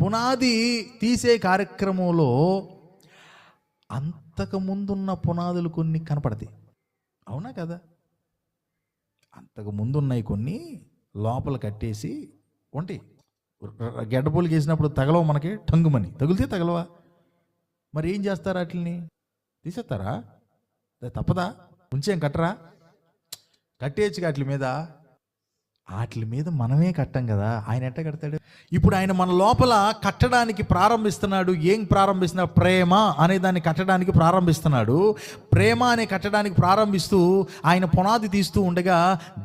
పునాది తీసే కార్యక్రమంలో అంతకుముందున్న పునాదులు కొన్ని కనపడతాయి. అవునా కదా? అంతకు ముందున్నాయి కొన్ని లోపల కట్టేసి ఉంటాయి. గడ్డపూలకి వేసినప్పుడు తగలవు, మనకి టంగుమని తగిలితే తగలవా? మరి ఏం చేస్తారు? వాటిని తీసేస్తారా? తప్పదా? ఉంచేం కట్టరా? కట్టేయచ్చు. వాటి మీద మనమే కట్టం కదా. ఆయన ఎట్ట కడతాడు? ఇప్పుడు ఆయన మన లోపల కట్టడానికి ప్రారంభిస్తున్నాడు. ఏం ప్రారంభిస్తున్నాడు? ప్రేమ అనే దాన్ని కట్టడానికి ప్రారంభిస్తున్నాడు. ప్రేమ అనే కట్టడానికి ప్రారంభిస్తూ ఆయన పునాది తీస్తూ ఉండగా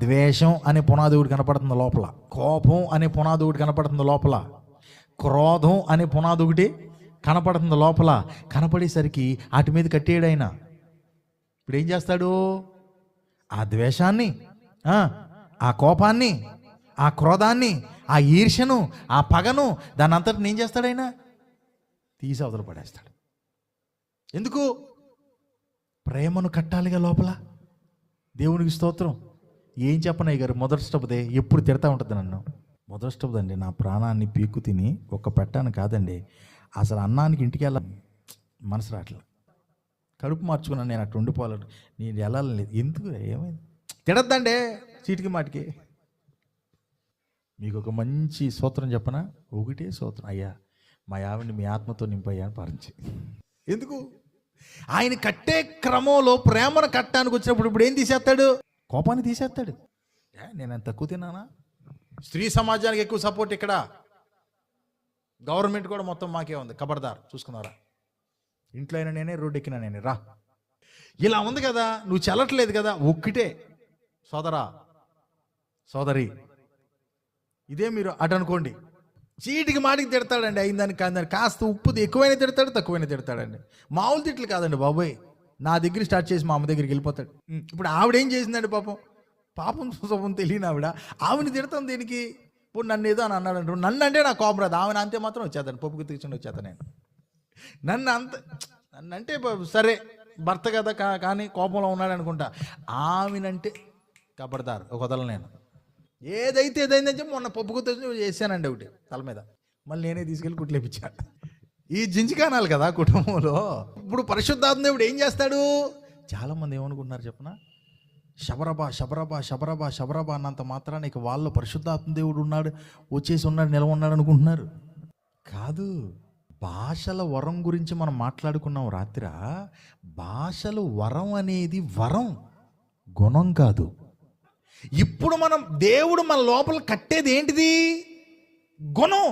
ద్వేషం అనే పునాది ఒకటి కనపడుతుంది లోపల, కోపం అనే పునాది ఒకటి కనపడుతుంది లోపల, క్రోధం అనే పునాది ఒకటి కనపడుతుంది లోపల. కనపడేసరికి వాటి మీద కట్టేయడు ఆయన. ఇప్పుడు ఏం చేస్తాడు? ఆ ద్వేషాన్ని, ఆ కోపాన్ని, ఆ క్రోధాన్ని, ఆ ఈర్ష్యను, ఆ పగను, దాని అంతటిని ఏం చేస్తాడు? ఆయన తీసి అవతల పడేస్తాడు. ఎందుకు? ప్రేమను కట్టాలిగా లోపల. దేవునికి స్తోత్రం. ఏం చెప్పనయ్య గారు, మొదటి స్టెప్దే ఎప్పుడు తిడతా ఉంటుంది నన్ను. మొదటి స్టెప్ అండి, నా ప్రాణాన్ని పీక్కు తిని ఒక్క పెట్టాను కాదండి, అసలు అన్నానికి ఇంటికి వెళ్ళాలి మనసు రావట్లేదు. కడుపు మార్చుకున్నాను నేను, అటు ఉండిపోవాలంటే నేను వెళ్ళాలని. ఎందుకు? ఏమైంది? తిడద్దండి చీటికి మాటికి. మీకు ఒక మంచి సూత్రం చెప్పనా? ఒకటే సూత్రం, అయ్యా మా ఆవిడ్ని మీ ఆత్మతో నింపయ్యా అని పారించి. ఎందుకు? ఆయన కట్టే క్రమంలో ప్రేమను కట్టడానికి వచ్చినప్పుడు ఇప్పుడు ఏం తీసేస్తాడు? కోపాన్ని తీసేస్తాడు. నేను తక్కువ తిన్నానా? స్త్రీ సమాజానికి ఎక్కువ సపోర్ట్ ఇక్కడ. గవర్నమెంట్ కూడా మొత్తం మాకే ఉంది. ఖబర్దార్, చూసుకున్నారా? ఇంట్లో అయినా నేనే, రోడ్డు ఎక్కినా నేనే, రా. ఇలా ఉంది కదా, నువ్వు చెల్లట్లేదు కదా. ఒక్కటే సోదరా, సోదరి, ఇదే మీరు అటు అనుకోండి. చీటికి మాటికి తిడతాడండి. అయిందానికి కాదని కాస్త ఉప్పు ఎక్కువైనా తిడతాడు, తక్కువైనా తిడతాడండి. మామూలు తిట్లు కాదండి బాబోయ్. నా దగ్గర స్టార్ట్ చేసి మా అమ్మ దగ్గరికి వెళ్ళిపోతాడు. ఇప్పుడు ఆవిడేం చేసిందండి? పాపం శుభం తెలియని ఆవిడని తిడతాం దేనికి? ఇప్పుడు నన్ను ఏదో అని అన్నాడు. నన్ను అంటే నాకు కోపం రాదు, ఆమెను అంతే మాత్రం వచ్చేదాన్ని, పప్పు గుర్తించుండి వచ్చేస్తాను నేను. నన్నంటే సరే భర్త కదా, కానీ కోపంలో ఉన్నాడు అనుకుంటా. ఆమెనంటే కబర్దార్ వదలను నేను. ఏదైతే ఏదైందని చెప్పి మొన్న పప్పు గుర్తు చేశానండి ఒకటి తల మీద. మళ్ళీ నేనే తీసుకెళ్ళి కుట్లేపించాను. ఈ జింజికానాలు కదా కుటుంబంలో. ఇప్పుడు పరిశుద్ధాత్మ దేవుడు ఏం చేస్తాడు? చాలామంది ఏమనుకుంటున్నారు చెప్పనా? శబరబా శబరబా శబరబా శబరబా అన్నంత మాత్రాన్ని ఇక వాళ్ళు పరిశుద్ధాత్మ దేవుడు ఉన్నాడు, వచ్చేసి ఉన్నాడు, నిలవ ఉన్నాడు అనుకుంటున్నారు. కాదు. భాషల వరం గురించి మనం మాట్లాడుకున్నాం రాత్రి. భాషలు వరం అనేది వరం, గుణం కాదు. ఇప్పుడు మనం దేవుడు మన లోపల కట్టేది ఏంటిది? గుణం.